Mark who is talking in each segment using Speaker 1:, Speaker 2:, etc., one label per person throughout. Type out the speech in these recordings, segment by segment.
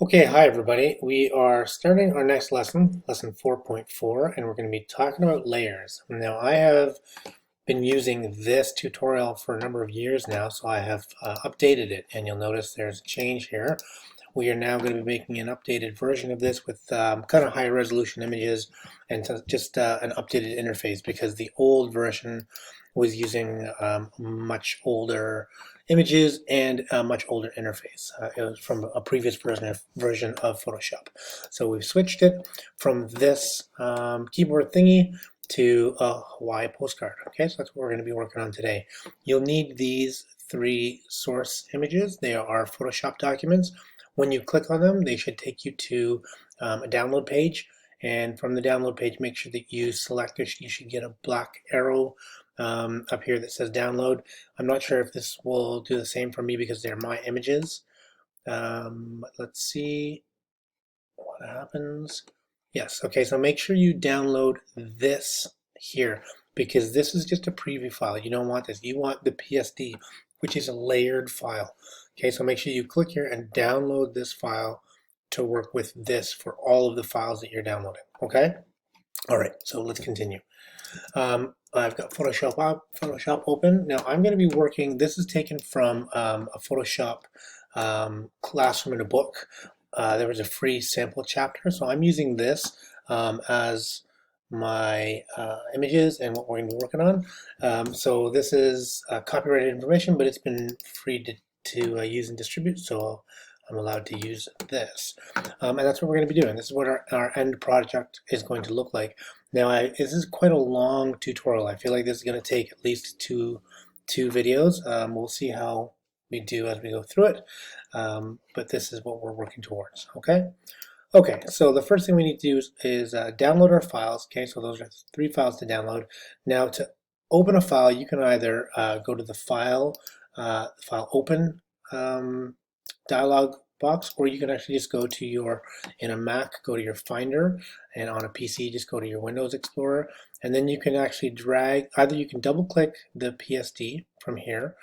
Speaker 1: Okay, hi everybody. We are starting our next lesson, lesson 4.4, and we're going to be talking about layers. Now, I have been using this tutorial for a number of years now, so I have updated it, and you'll notice there's a change here. We are now going to be making an updated version of this with kind of higher resolution images and just an updated interface because the old version was using much older images and a much older interface. It was from a previous version of Photoshop. So we've switched it from this keyboard thingy to a Hawaii postcard. Okay, so that's what we're going to be working on today. You'll need these three source images. They are Photoshop documents. When you click on them, they should take you to a download page. And from the download page, make sure that you select it. You should get a black arrow up here that says download. I'm not sure if this will do the same for me because they're my images. Let's see what happens. Yes, okay, so make sure you download this here because this is just a preview file. You don't want this. You want the PSD, which is a layered file. Okay, so make sure you click here and download this file to work with this for all of the files that you're downloading. Okay? All right, so let's continue. I've got Photoshop open. Now I'm going to be working, this is taken from a Photoshop classroom in a book. There was a free sample chapter, so I'm using this as my images and what we're going to be working on. So this is copyrighted information, but it's been free to use and distribute, so I'm allowed to use this. And that's what we're going to be doing. This is what our end project is going to look like. Now, this is quite a long tutorial. I feel like this is going to take at least two videos. We'll see how we do as we go through it, but this is what we're working towards. Okay. Okay. So the first thing we need to do is download our files. Okay. So those are three files to download. Now, to open a file, you can either go to the file open dialog box, or you can actually just go to your, in a Mac, go to your Finder, and on a PC, just go to your Windows Explorer, and then you can actually drag, either you can double click the PSD from here,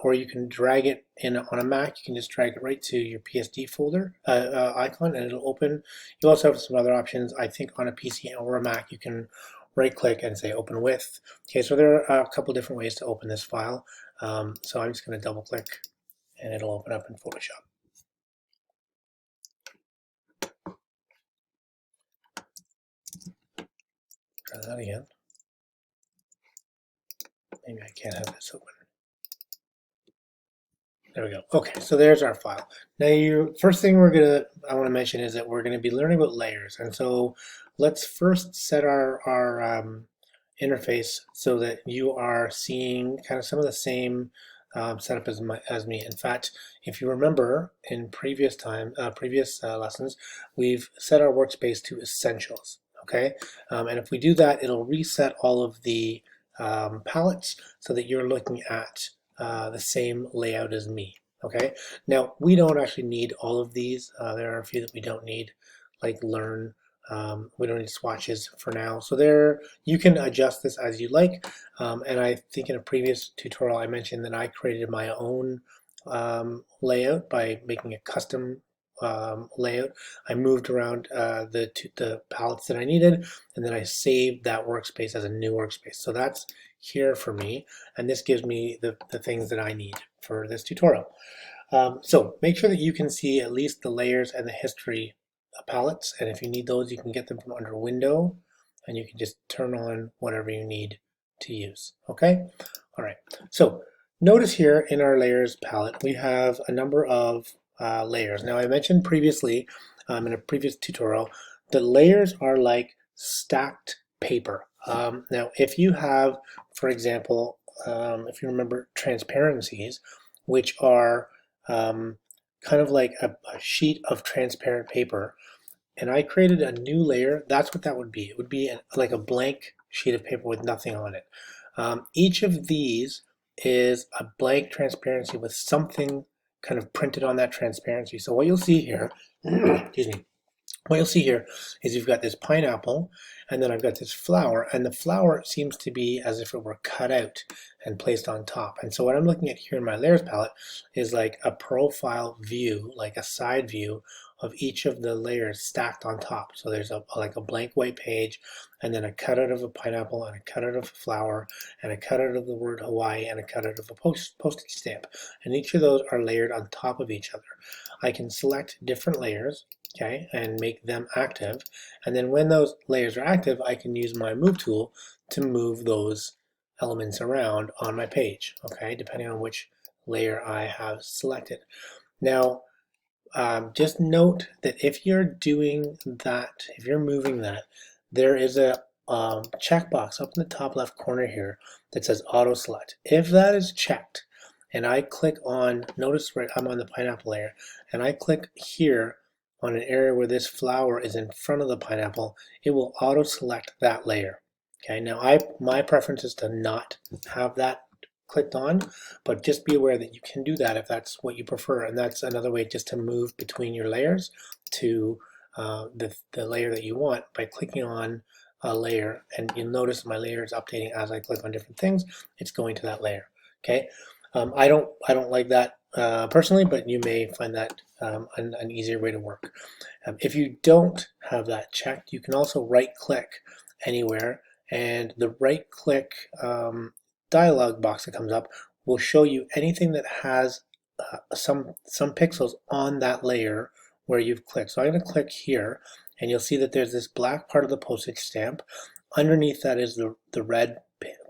Speaker 1: or you can drag it in on a Mac, you can just drag it right to your PSD folder icon, and it'll open. You also have some other options. I think on a PC or a Mac, you can right click and say open with. Okay, so there are a couple different ways to open this file. So I'm just going to double click and it'll open up in Photoshop. Try that again. Maybe I can't have this open. There we go. Okay, so there's our file. Now, first thing I want to mention is that we're going to be learning about layers, and so let's first set our interface so that you are seeing kind of some of the same setup as me. In fact, if you remember in previous lessons, we've set our workspace to essentials. Okay, and if we do that, it'll reset all of the palettes so that you're looking at the same layout as me. Okay, now we don't actually need all of these. There are a few that we don't need, like learn. We don't need swatches for now. So there, you can adjust this as you like. And I think in a previous tutorial I mentioned that I created my own layout by making a custom layout. I moved around the palettes that I needed, and then I saved that workspace as a new workspace. So that's here for me, and this gives me the things that I need for this tutorial. So make sure that you can see at least the layers and the history palettes, and if you need those, you can get them from under Window, and you can just turn on whatever you need to use. Okay? All right. So notice here in our layers palette, we have a number of layers. Now, I mentioned previously in a previous tutorial, the layers are like stacked paper. Now, if you have, for example, if you remember transparencies, which are kind of like a sheet of transparent paper, and I created a new layer, that's what that would be. It would be like a blank sheet of paper with nothing on it. Each of these is a blank transparency with something kind of printed on that transparency. So what you'll see here, excuse me, what you'll see here is you've got this pineapple, and then I've got this flower, and the flower seems to be as if it were cut out and placed on top. And so what I'm looking at here in my layers palette is like a profile view, like a side view of each of the layers stacked on top. So there's like a blank white page, and then a cutout of a pineapple, and a cutout of a flower, and a cutout of the word Hawaii, and a cutout of a postage stamp. And each of those are layered on top of each other. I can select different layers, okay, and make them active. And then when those layers are active, I can use my move tool to move those elements around on my page, okay, depending on which layer I have selected. Now, just note that if you're doing that, if you're moving that, there is a checkbox up in the top left corner here that says auto select. If that is checked, and I click on, notice where I'm on the pineapple layer, and I click here on an area where this flower is in front of the pineapple, it will auto select that layer. Okay, now my preference is to not have that clicked on, but just be aware that you can do that if that's what you prefer, and that's another way just to move between your layers to the layer that you want by clicking on a layer, and you'll notice my layer is updating as I click on different things. It's going to that layer. Okay, I don't like that personally, but you may find that an easier way to work. If you don't have that checked, you can also right click anywhere, and the right click dialog box that comes up will show you anything that has some pixels on that layer where you've clicked. So I'm going to click here, and you'll see that there's this black part of the postage stamp. Underneath that is the red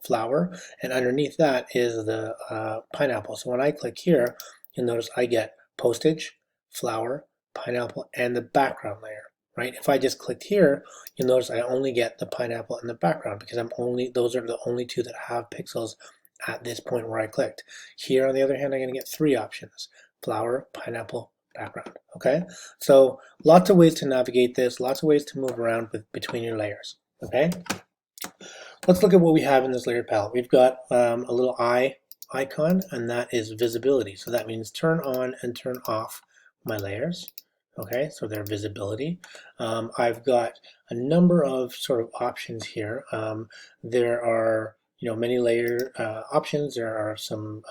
Speaker 1: flower, and underneath that is the pineapple. So when I click here, you'll notice I get postage, flower, pineapple, and the background layer. Right? If I just clicked here, you'll notice I only get the pineapple and the background because those are the only two that have pixels at this point where I clicked. Here, on the other hand, I'm going to get three options: flower, pineapple, background. Okay, so lots of ways to navigate this, lots of ways to move around between your layers. Okay, let's look at what we have in this layer palette. We've got a little eye icon, and that is visibility. So that means turn on and turn off my layers. Okay, so their visibility. I've got a number of sort of options here. There are many layer options. There are some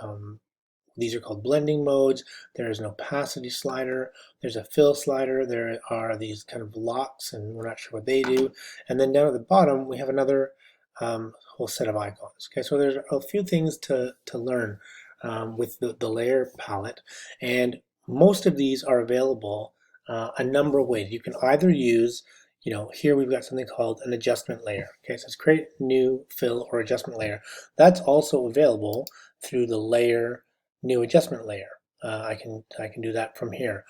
Speaker 1: these are called blending modes. There is an opacity slider. There's a fill slider. There are these kind of locks, and we're not sure what they do. And then down at the bottom, we have another whole set of icons. Okay, so there's a few things to learn with the layer palette, and most of these are available a number of ways. You can either use, here we've got something called an adjustment layer. Okay, so let's create new fill or adjustment layer. That's also available through the layer new adjustment layer. I can do that from here.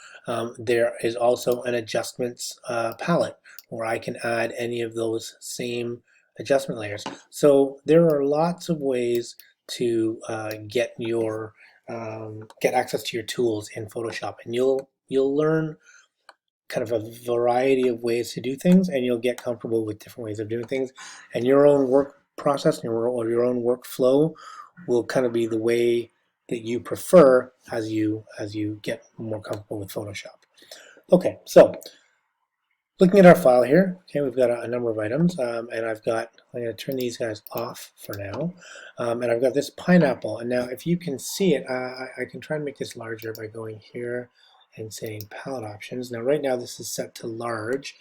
Speaker 1: There is also an adjustments palette where I can add any of those same adjustment layers. So there are lots of ways to get access to your tools in Photoshop, and you'll learn kind of a variety of ways to do things, and you'll get comfortable with different ways of doing things, and your own work process or your own workflow will kind of be the way that you prefer as you get more comfortable with Photoshop. Okay, so looking at our file here, okay, we've got a number of items, and I'm going to turn these guys off for now, and I've got this pineapple, and now if you can see it, I can try and make this larger by going here and saying palette options. Now right now this is set to large,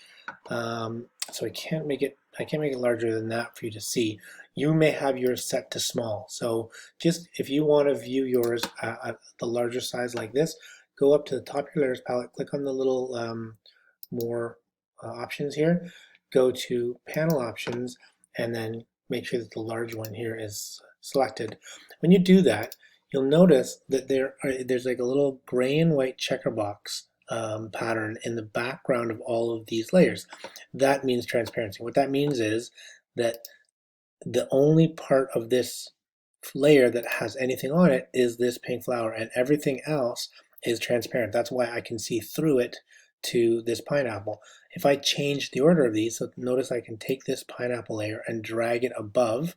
Speaker 1: so I can't make it larger than that for you to see. You may have yours set to small, so just if you want to view yours at the larger size like this, go up to the top of your layers palette, click on the little more options here, go to panel options, and then make sure that the large one here is selected. When you do that, you'll notice that there's like a little gray and white checker box pattern in the background of all of these layers. That means transparency. What that means is that the only part of this layer that has anything on it is this pink flower, and everything else is transparent. That's why I can see through it to this pineapple. If I change the order of these, so notice I can take this pineapple layer and drag it above,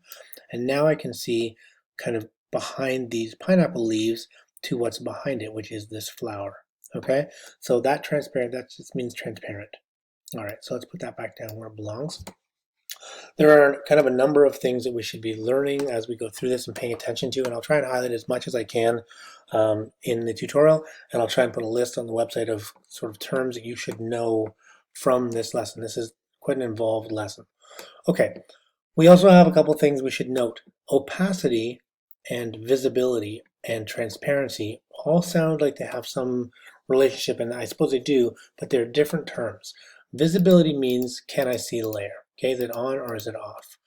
Speaker 1: and now I can see kind of behind these pineapple leaves to what's behind it, which is this flower. Okay, so that just means transparent. All right, so let's put that back down where it belongs. There are kind of a number of things that we should be learning as we go through this and paying attention to, and I'll try and highlight as much as I can in the tutorial, and I'll try and put a list on the website of sort of terms that you should know from this lesson. This is quite an involved lesson. Okay, we also have a couple of things we should note. Opacity and visibility and transparency all sound like they have some relationship, and I suppose they do, but they're different terms. Visibility means, can I see the layer? Okay, is it on or is it off?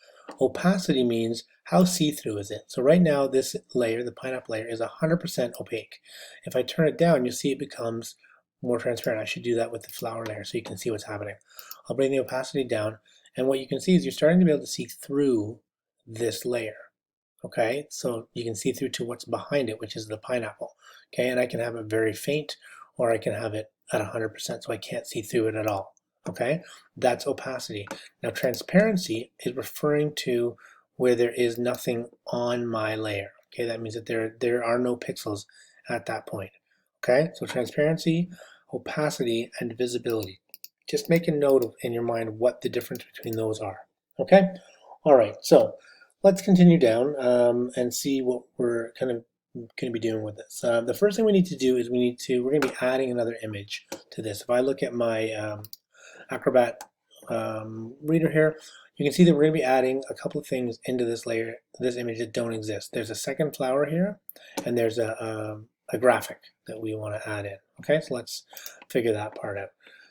Speaker 1: Opacity means, how see-through is it? So right now, this layer, the pineapple layer, is 100% opaque. If I turn it down, you'll see it becomes more transparent. I should do that with the flower layer so you can see what's happening. I'll bring the opacity down, and what you can see is you're starting to be able to see through this layer. Okay, so you can see through to what's behind it, which is the pineapple. Okay, and I can have it very faint, or I can have it at 100%, so I can't see through it at all. Okay, that's opacity. Now transparency is referring to where there is nothing on my layer. Okay, that means that there are no pixels at that point. Okay, so transparency, opacity, and visibility. Just make a note of, in your mind, what the difference between those are. Okay, all right, so let's continue down and see what we're kind of going to be doing with this. The first thing we need to do is we're going to be adding another image to this. If I look at my Acrobat reader here, you can see that we're going to be adding a couple of things into this layer, this image that don't exist. There's a second flower here, and there's a graphic that we want to add in. Okay, so let's figure that part out.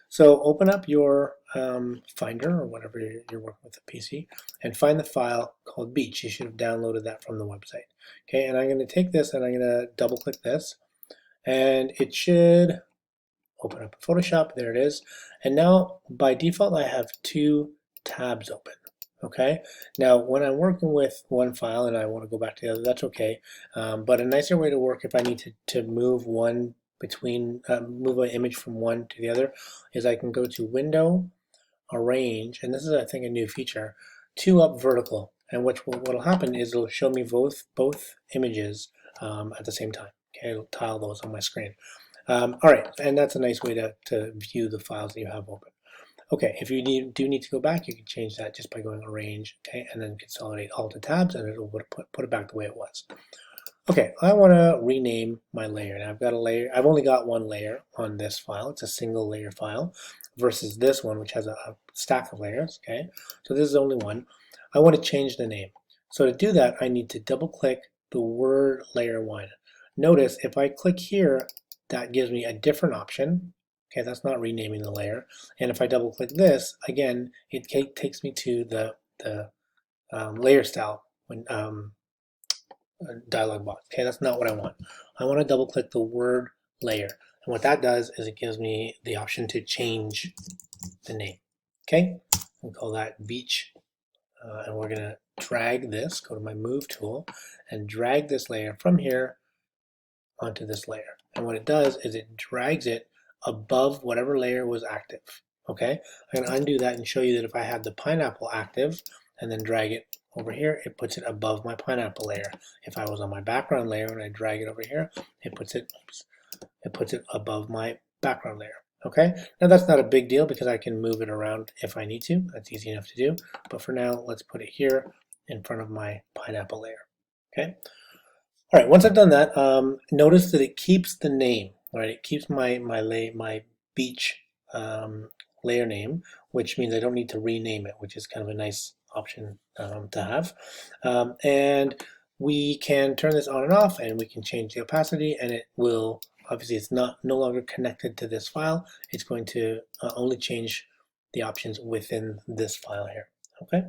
Speaker 1: So open up your Finder or whatever you're working with, the PC, and find the file called Beach. You should have downloaded that from the website. Okay, and I'm going to take this and I'm going to double click this, and it should open up Photoshop. There it is. And now by default I have two tabs open. Okay, now when I'm working with one file and I want to go back to the other, that's okay. But a nicer way to work if I need to move one between move an image from one to the other is I can go to Window, Arrange, and this is I think a new feature, two up vertical, and what'll happen is it'll show me both images at the same time. Okay, it'll tile those on my screen. All right, and that's a nice way to view the files that you have open. Okay, if you do need to go back, you can change that just by going Arrange, okay, and then consolidate all the tabs, and it'll put it back the way it was. Okay, I want to rename my layer. Now I've got a layer. I've only got one layer on this file. It's a single layer file versus this one, which has a stack of layers. Okay, so this is only one. I want to change the name. So to do that, I need to double click the word layer one. Notice if I click here, that gives me a different option. Okay, that's not renaming the layer. And if I double click this, again, it takes me to the layer style dialog box. Okay, that's not what I want. I want to double click the word layer. And what that does is it gives me the option to change the name. Okay, we'll call that Beach. And we're going to drag this, go to my Move tool, and drag this layer from here onto this layer. And what it does is it drags it above whatever layer was active. Okay, I'm going to undo that and show you that if I had the pineapple active and then drag it over here, it puts it above my pineapple layer. If I was on my background layer and I drag it over here, it puts it above my background layer. Okay, now that's not a big deal because I can move it around if I need to. That's easy enough to do. But for now, let's put it here in front of my pineapple layer. Okay. All right, once I've done that, notice that it keeps the name, right? It keeps my beach layer name, which means I don't need to rename it, which is kind of a nice option to have. And we can turn this on and off, and we can change the opacity, and it will, obviously it's no longer connected to this file. It's going to only change the options within this file here, okay?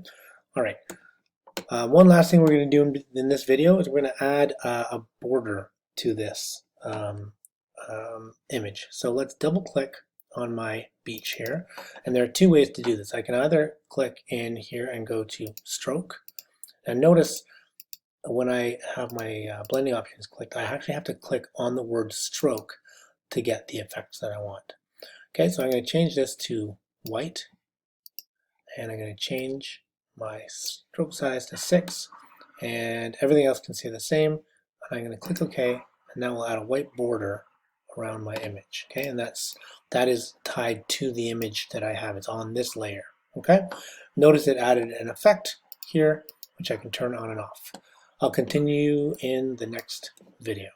Speaker 1: All right. One last thing we're going to do in this video is we're going to add a border to this image. So let's double click on my beach here, and there are two ways to do this. I can either click in here and go to stroke, and notice when I have my blending options clicked, I actually have to click on the word stroke to get the effects that I want. Okay, so I'm going to change this to white, and I'm going to change my stroke size to 6, and everything else can stay the same. I'm going to click OK, and now we'll add a white border around my image. Okay, and that's that is tied to the image that I have. It's on this layer, okay? Notice it added an effect here, which I can turn on and off. I'll continue in the next video.